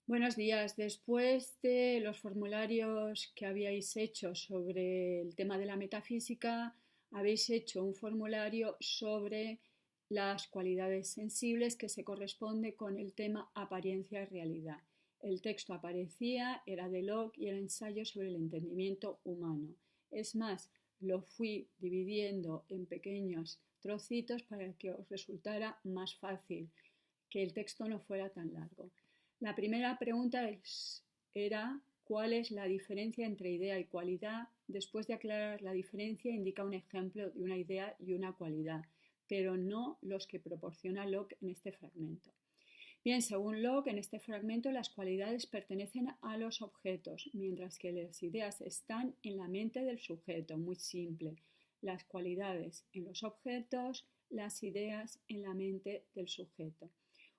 Buenos días. Después de los formularios que habíais hecho sobre el tema de la metafísica, habéis hecho un formulario sobre las cualidades sensibles que se corresponde con el tema apariencia y realidad. El texto aparecía, era de Locke y era ensayo sobre el entendimiento humano. Es más, lo fui dividiendo en pequeños trocitos para que os resultara más fácil, que el texto no fuera tan largo. La primera pregunta era ¿cuál es la diferencia entre idea y cualidad? Después de aclarar la diferencia, indica un ejemplo de una idea y una cualidad, pero no los que proporciona Locke en este fragmento. Bien, según Locke, en este fragmento las cualidades pertenecen a los objetos, mientras que las ideas están en la mente del sujeto, muy simple. Las cualidades en los objetos, las ideas en la mente del sujeto.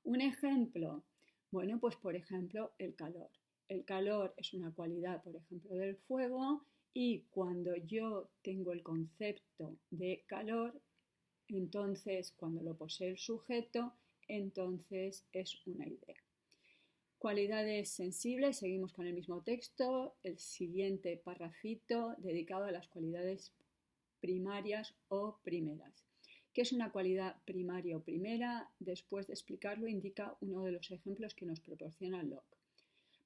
Un ejemplo, bueno, pues por ejemplo el calor. El calor es una cualidad, por ejemplo, del fuego y cuando yo tengo el concepto de calor, entonces cuando lo posee el sujeto, entonces es una idea. Cualidades sensibles, seguimos con el mismo texto, el siguiente parrafito dedicado a las cualidades primarias o primeras. ¿Qué es una cualidad primaria o primera? Después de explicarlo, indica uno de los ejemplos que nos proporciona Locke.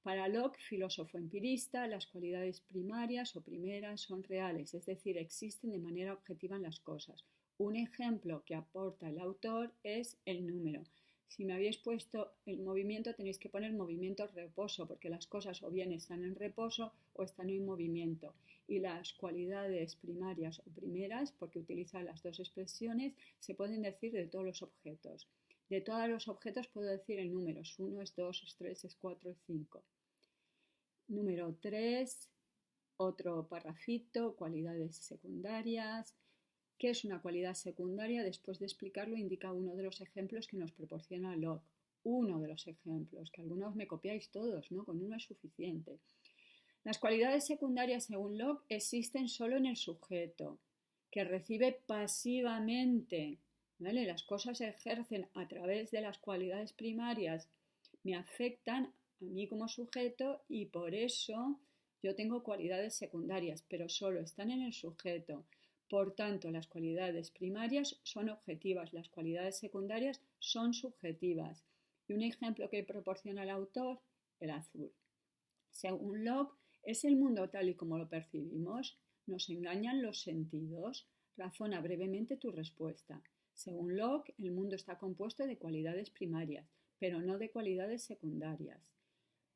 Para Locke, filósofo empirista, las cualidades primarias o primeras son reales, es decir, existen de manera objetiva en las cosas. Un ejemplo que aporta el autor es el número. Si me habéis puesto el movimiento, tenéis que poner movimiento reposo, porque las cosas o bien están en reposo o están en movimiento. Y las cualidades primarias o primeras, porque utiliza las dos expresiones, se pueden decir de todos los objetos. De todos los objetos puedo decir en números. 1 es 2, es 3, es 4, es 5. Número 3, otro parrafito, cualidades secundarias. ¿Qué es una cualidad secundaria? Después de explicarlo, indica uno de los ejemplos que nos proporciona Locke. Uno de los ejemplos, que algunos me copiáis todos, ¿no? Con uno es suficiente. Las cualidades secundarias, según Locke, existen solo en el sujeto, que recibe pasivamente, ¿vale? Las cosas se ejercen a través de las cualidades primarias, me afectan a mí como sujeto y por eso yo tengo cualidades secundarias, pero solo están en el sujeto. Por tanto, las cualidades primarias son objetivas, las cualidades secundarias son subjetivas. Y un ejemplo que proporciona el autor, el azul. Según Locke, ¿es el mundo tal y como lo percibimos? ¿Nos engañan los sentidos? Razona brevemente tu respuesta. Según Locke, el mundo está compuesto de cualidades primarias, pero no de cualidades secundarias.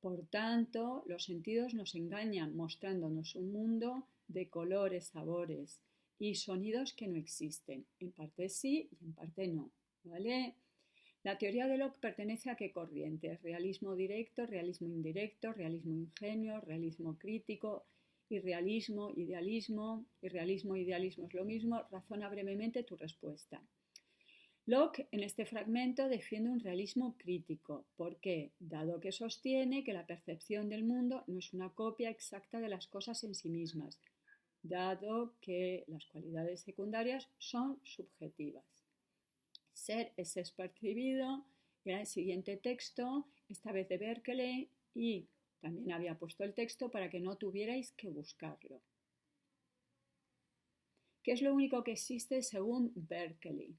Por tanto, los sentidos nos engañan mostrándonos un mundo de colores, sabores y sonidos que no existen. En parte sí y en parte no. ¿Vale? La teoría de Locke pertenece a qué corriente? Realismo directo, realismo indirecto, realismo ingenuo, realismo crítico, irrealismo, idealismo. Irrealismo e idealismo es lo mismo. Razona brevemente tu respuesta. Locke en este fragmento defiende un realismo crítico. ¿Por qué? Dado que sostiene que la percepción del mundo no es una copia exacta de las cosas en sí mismas, dado que las cualidades secundarias son subjetivas. Ser es percibido, era el siguiente texto, esta vez de Berkeley, y también había puesto el texto para que no tuvierais que buscarlo. ¿Qué es lo único que existe según Berkeley?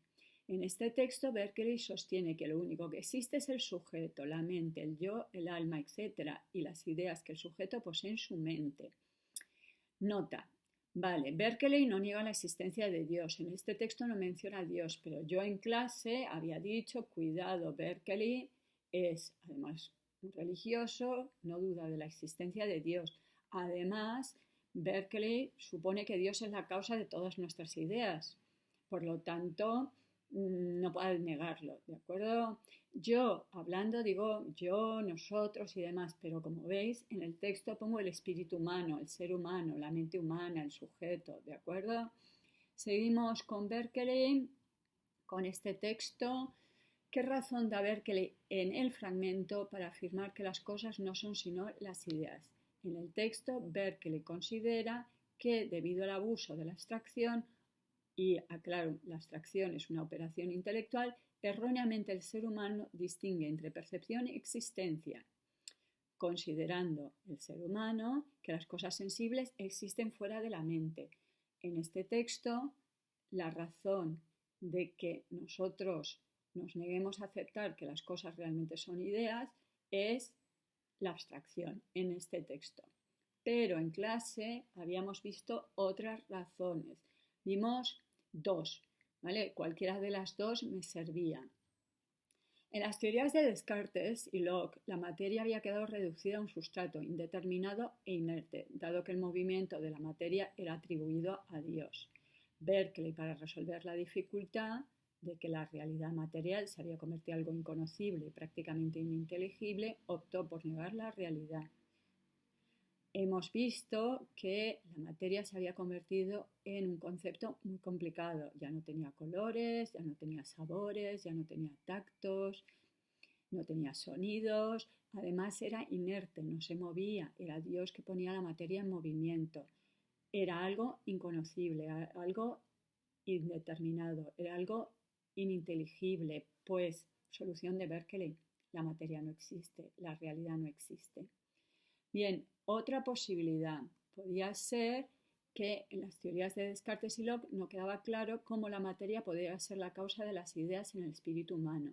En este texto, Berkeley sostiene que lo único que existe es el sujeto, la mente, el yo, el alma, etc., y las ideas que el sujeto posee en su mente. Nota. Vale, Berkeley no niega la existencia de Dios. En este texto no menciona a Dios, pero yo en clase había dicho, cuidado, Berkeley es además un religioso, no duda de la existencia de Dios. Además, Berkeley supone que Dios es la causa de todas nuestras ideas. Por lo tanto, no puedo negarlo, ¿de acuerdo? Yo, hablando, digo yo, nosotros y demás, pero como veis, en el texto pongo el espíritu humano, el ser humano, la mente humana, el sujeto, ¿de acuerdo? Seguimos con Berkeley, con este texto. ¿Qué razón da Berkeley en el fragmento para afirmar que las cosas no son sino las ideas? En el texto, Berkeley considera que debido al abuso de la abstracción, y aclaro, la abstracción es una operación intelectual, erróneamente el ser humano distingue entre percepción y existencia. considerando el ser humano que las cosas sensibles existen fuera de la mente. En este texto, la razón de que nosotros nos neguemos a aceptar que las cosas realmente son ideas es la abstracción en este texto. Pero en clase habíamos visto otras razones. Vimos dos, ¿vale? Cualquiera de las dos me servía. En las teorías de Descartes y Locke, la materia había quedado reducida a un sustrato indeterminado e inerte, dado que el movimiento de la materia era atribuido a Dios. Berkeley, para resolver la dificultad de que la realidad material se había convertido en algo inconocible y prácticamente ininteligible, optó por negar la realidad. Hemos visto que la materia se había convertido en un concepto muy complicado. Ya no tenía colores, ya no tenía sabores, ya no tenía tactos, no tenía sonidos. Además era inerte, no se movía. Era Dios que ponía la materia en movimiento. Era algo inconocible, algo indeterminado, era algo ininteligible. Pues, solución de Berkeley, la materia no existe, la realidad no existe. Bien, otra posibilidad podía ser que en las teorías de Descartes y Locke no quedaba claro cómo la materia podía ser la causa de las ideas en el espíritu humano,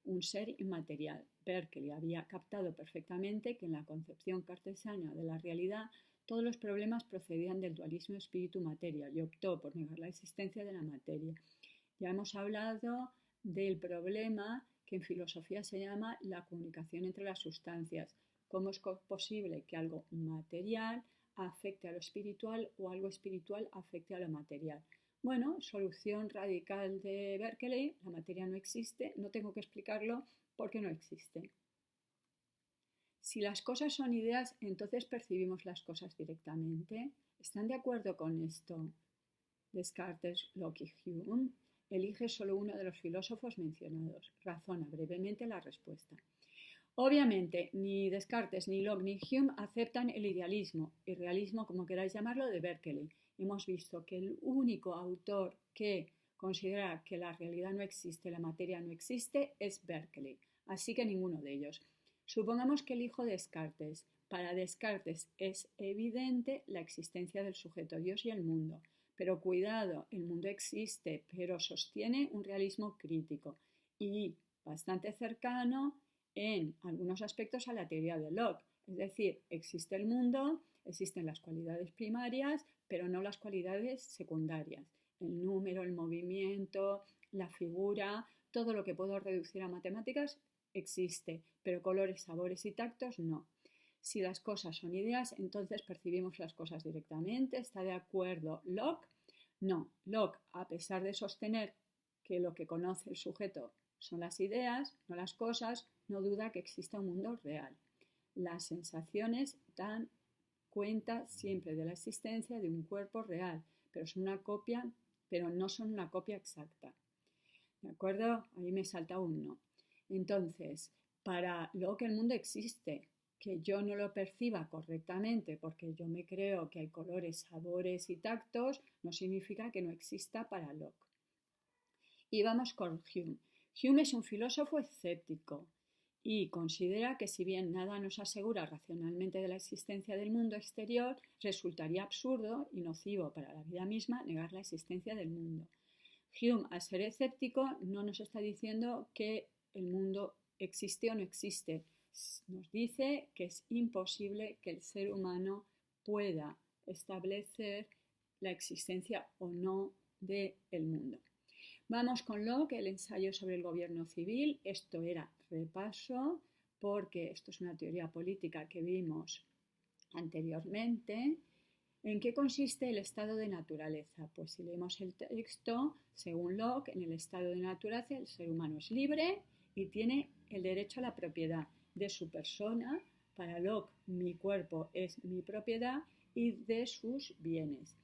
un ser inmaterial. Berkeley había captado perfectamente que en la concepción cartesiana de la realidad todos los problemas procedían del dualismo espíritu-materia y optó por negar la existencia de la materia. Ya hemos hablado del problema que en filosofía se llama la comunicación entre las sustancias. ¿Cómo es posible que algo material afecte a lo espiritual o algo espiritual afecte a lo material? Bueno, solución radical de Berkeley, la materia no existe, no tengo que explicarlo porque no existe. Si las cosas son ideas, entonces percibimos las cosas directamente. ¿Están de acuerdo con esto? Descartes, Locke y Hume. Elige solo uno de los filósofos mencionados. Razona brevemente la respuesta. Obviamente, ni Descartes, ni Locke, ni Hume aceptan el idealismo, irrealismo, como queráis llamarlo, de Berkeley. Hemos visto que el único autor que considera que la realidad no existe, la materia no existe, es Berkeley. Así que ninguno de ellos. Supongamos que elijo Descartes. Para Descartes es evidente la existencia del sujeto Dios y el mundo. Pero cuidado, el mundo existe, pero sostiene un realismo crítico y bastante cercano en algunos aspectos a la teoría de Locke. Es decir, existe el mundo, existen las cualidades primarias, pero no las cualidades secundarias. El número, el movimiento, la figura, todo lo que puedo reducir a matemáticas existe, pero colores, sabores y tactos no. Si las cosas son ideas, entonces percibimos las cosas directamente. ¿Está de acuerdo Locke? No. Locke, a pesar de sostener que lo que conoce el sujeto son las ideas, no las cosas, no duda que exista un mundo real. Las sensaciones dan cuenta siempre de la existencia de un cuerpo real, pero son una copia, pero no son una copia exacta. ¿De acuerdo? Ahí me salta un no. Entonces, para Locke el mundo existe. Que yo no lo perciba correctamente porque yo me creo que hay colores, sabores y tactos, no significa que no exista para Locke. Y vamos con Hume. Hume es un filósofo escéptico y considera que si bien nada nos asegura racionalmente de la existencia del mundo exterior, resultaría absurdo y nocivo para la vida misma negar la existencia del mundo. Hume, al ser escéptico, no nos está diciendo que el mundo existe o no existe. Nos dice que es imposible que el ser humano pueda establecer la existencia o no del mundo. Vamos con Locke, el ensayo sobre el gobierno civil. Esto era repaso porque esto es una teoría política que vimos anteriormente. ¿En qué consiste el estado de naturaleza? Pues si leemos el texto, según Locke, en el estado de naturaleza el ser humano es libre y tiene el derecho a la propiedad de su persona. Para Locke, mi cuerpo es mi propiedad y de sus bienes.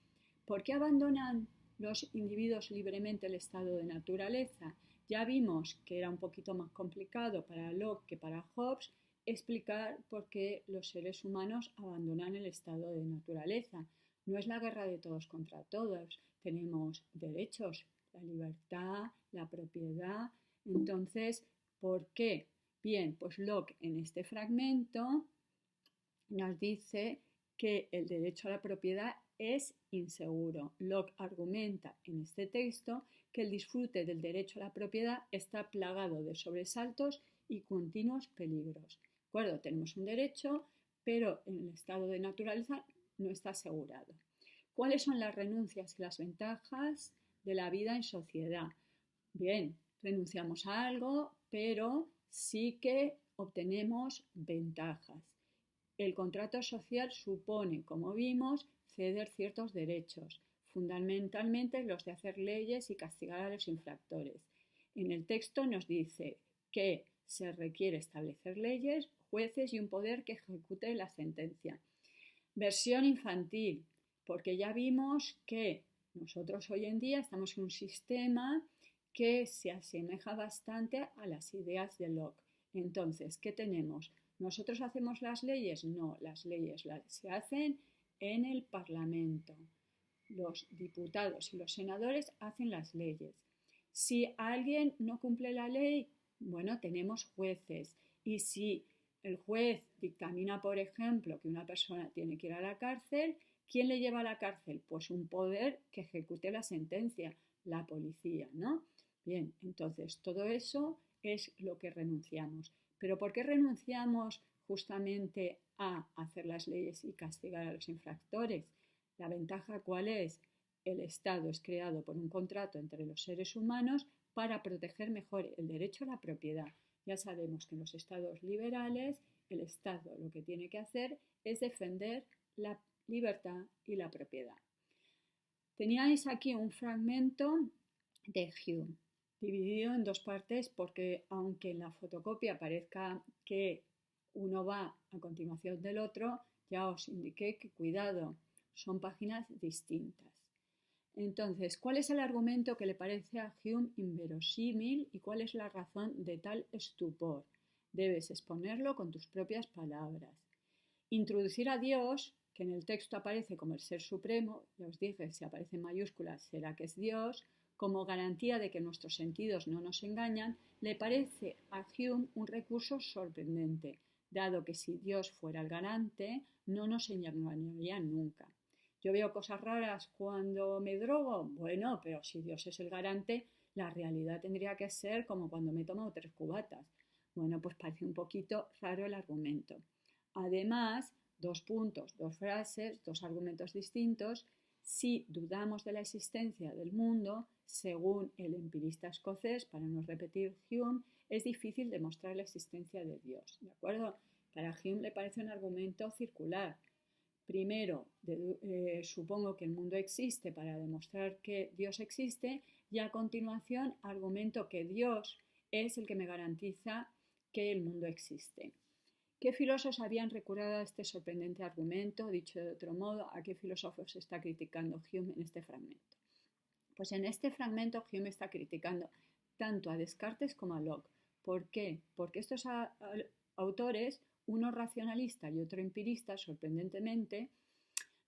¿Por qué abandonan los individuos libremente el estado de naturaleza? Ya vimos que era un poquito más complicado para Locke que para Hobbes explicar por qué los seres humanos abandonan el estado de naturaleza. No es la guerra de todos contra todos. Tenemos derechos, la libertad, la propiedad. Entonces, ¿por qué? Bien, pues Locke en este fragmento nos dice que el derecho a la propiedad es inseguro. Locke argumenta en este texto que el disfrute del derecho a la propiedad está plagado de sobresaltos y continuos peligros. ¿De acuerdo? Tenemos un derecho, pero en el estado de naturaleza no está asegurado. ¿Cuáles son las renuncias y las ventajas de la vida en sociedad? Bien, renunciamos a algo, pero sí que obtenemos ventajas. El contrato social supone, como vimos, ceder ciertos derechos, fundamentalmente los de hacer leyes y castigar a los infractores. En el texto nos dice que se requiere establecer leyes, jueces y un poder que ejecute la sentencia. Versión infantil, porque ya vimos que nosotros hoy en día estamos en un sistema que se asemeja bastante a las ideas de Locke. Entonces, ¿qué tenemos? ¿Nosotros hacemos las leyes? No, las leyes se hacen en el Parlamento. Los diputados y los senadores hacen las leyes. Si alguien no cumple la ley, bueno, tenemos jueces. Y si el juez dictamina, por ejemplo, que una persona tiene que ir a la cárcel, ¿quién le lleva a la cárcel? Pues un poder que ejecute la sentencia, la policía, ¿no? Bien, entonces todo eso es lo que renunciamos. ¿Pero por qué renunciamos justamente a hacer las leyes y castigar a los infractores? ¿La ventaja cuál es? El Estado es creado por un contrato entre los seres humanos para proteger mejor el derecho a la propiedad. Ya sabemos que en los estados liberales el Estado lo que tiene que hacer es defender la libertad y la propiedad. Teníais aquí un fragmento de Hume, dividido en dos partes porque aunque en la fotocopia parezca que uno va a continuación del otro, ya os indiqué que cuidado, son páginas distintas. Entonces, ¿cuál es el argumento que le parece a Hume inverosímil y cuál es la razón de tal estupor? Debes exponerlo con tus propias palabras. Introducir a Dios, que en el texto aparece como el Ser Supremo, ya os dije, si aparece en mayúsculas será que es Dios, como garantía de que nuestros sentidos no nos engañan, le parece a Hume un recurso sorprendente, dado que si Dios fuera el garante, no nos engañaría nunca. Yo veo cosas raras cuando me drogo, bueno, pero si Dios es el garante, la realidad tendría que ser como cuando me tomo 3 cubatas. Bueno, pues parece un poquito raro el argumento. Además, 2 puntos, 2 frases, 2 argumentos distintos. Si dudamos de la existencia del mundo, según el empirista escocés, para no repetir Hume, es difícil demostrar la existencia de Dios. ¿De acuerdo? Para Hume le parece un argumento circular. Primero, supongo que el mundo existe para demostrar que Dios existe y a continuación argumento que Dios es el que me garantiza que el mundo existe. ¿Qué filósofos habían recurrido a este sorprendente argumento? Dicho de otro modo, ¿a qué filósofos está criticando Hume en este fragmento? Pues en este fragmento Hume está criticando tanto a Descartes como a Locke. ¿Por qué? Porque estos autores, uno racionalista y otro empirista, sorprendentemente,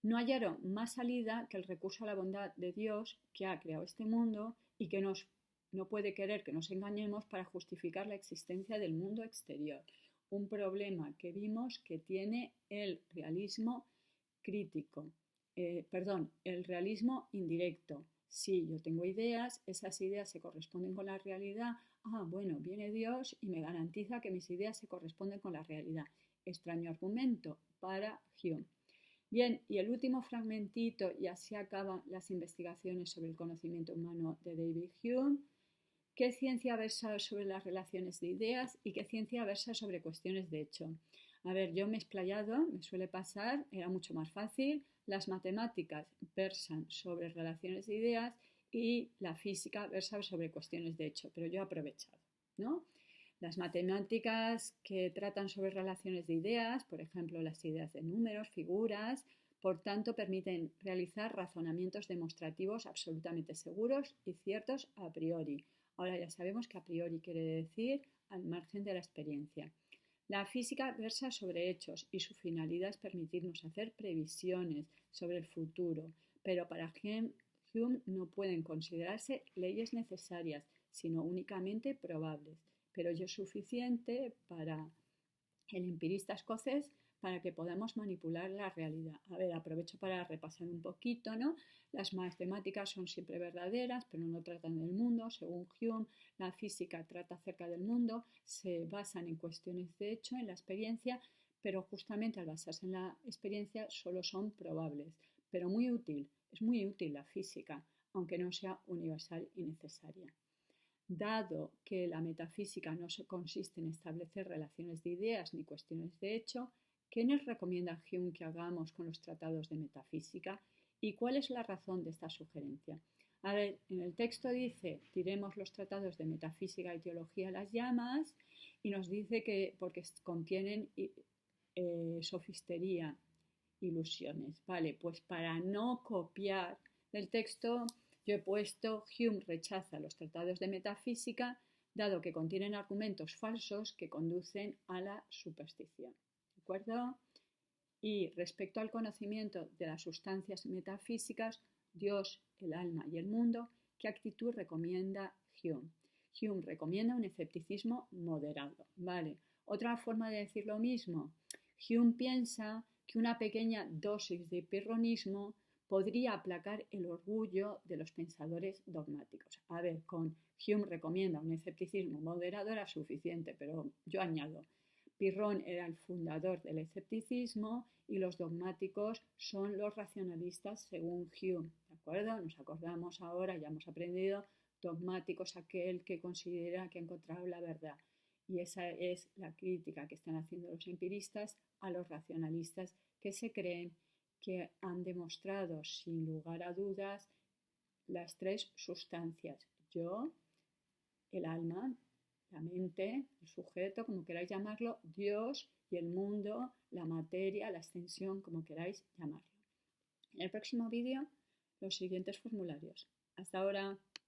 no hallaron más salida que el recurso a la bondad de Dios que ha creado este mundo y que no puede querer que nos engañemos para justificar la existencia del mundo exterior. Un problema que vimos que tiene el realismo crítico, el realismo indirecto. Si yo tengo ideas, esas ideas se corresponden con la realidad. Ah, bueno, viene Dios y me garantiza que mis ideas se corresponden con la realidad. Extraño argumento para Hume. Bien, y el último fragmentito, y así acaban las investigaciones sobre el conocimiento humano de David Hume. ¿Qué ciencia versa sobre las relaciones de ideas y qué ciencia versa sobre cuestiones de hecho? A ver, yo me he explayado, me suele pasar, era mucho más fácil. Las matemáticas versan sobre relaciones de ideas y la física versa sobre cuestiones de hecho, pero yo he aprovechado, ¿no? Las matemáticas que tratan sobre relaciones de ideas, por ejemplo, las ideas de números, figuras, por tanto, permiten realizar razonamientos demostrativos absolutamente seguros y ciertos a priori. Ahora ya sabemos que a priori quiere decir al margen de la experiencia. La física versa sobre hechos y su finalidad es permitirnos hacer previsiones sobre el futuro, pero para Hume no pueden considerarse leyes necesarias, sino únicamente probables. Pero ello es suficiente para el empirista escocés para que podamos manipular la realidad. A ver, aprovecho para repasar un poquito, ¿no? Las matemáticas son siempre verdaderas, pero no tratan del mundo. Según Hume, la física trata acerca del mundo, se basan en cuestiones de hecho, en la experiencia, pero justamente al basarse en la experiencia solo son probables. Pero muy útil, es muy útil la física, aunque no sea universal y necesaria. Dado que la metafísica no consiste en establecer relaciones de ideas ni cuestiones de hecho, ¿qué nos recomienda Hume que hagamos con los tratados de metafísica? ¿Y cuál es la razón de esta sugerencia? A ver, en el texto dice, tiremos los tratados de metafísica y teología a las llamas, y nos dice que porque contienen sofistería, ilusiones. Vale, pues para no copiar del texto, yo he puesto Hume rechaza los tratados de metafísica, dado que contienen argumentos falsos que conducen a la superstición. ¿De acuerdo? Y respecto al conocimiento de las sustancias metafísicas, Dios, el alma y el mundo, ¿qué actitud recomienda Hume? Hume recomienda un escepticismo moderado. ¿Vale? Otra forma de decir lo mismo, Hume piensa que una pequeña dosis de pirronismo podría aplacar el orgullo de los pensadores dogmáticos. A ver, con Hume recomienda un escepticismo moderado era suficiente, pero yo añado, Pirrón era el fundador del escepticismo y los dogmáticos son los racionalistas según Hume. ¿De acuerdo? Nos acordamos ahora, ya hemos aprendido, dogmático es aquel que considera que ha encontrado la verdad. Y esa es la crítica que están haciendo los empiristas a los racionalistas que se creen que han demostrado sin lugar a dudas las tres sustancias: yo, el alma, la mente, el sujeto, como queráis llamarlo, Dios y el mundo, la materia, la extensión, como queráis llamarlo. En el próximo vídeo, los siguientes formularios. Hasta ahora.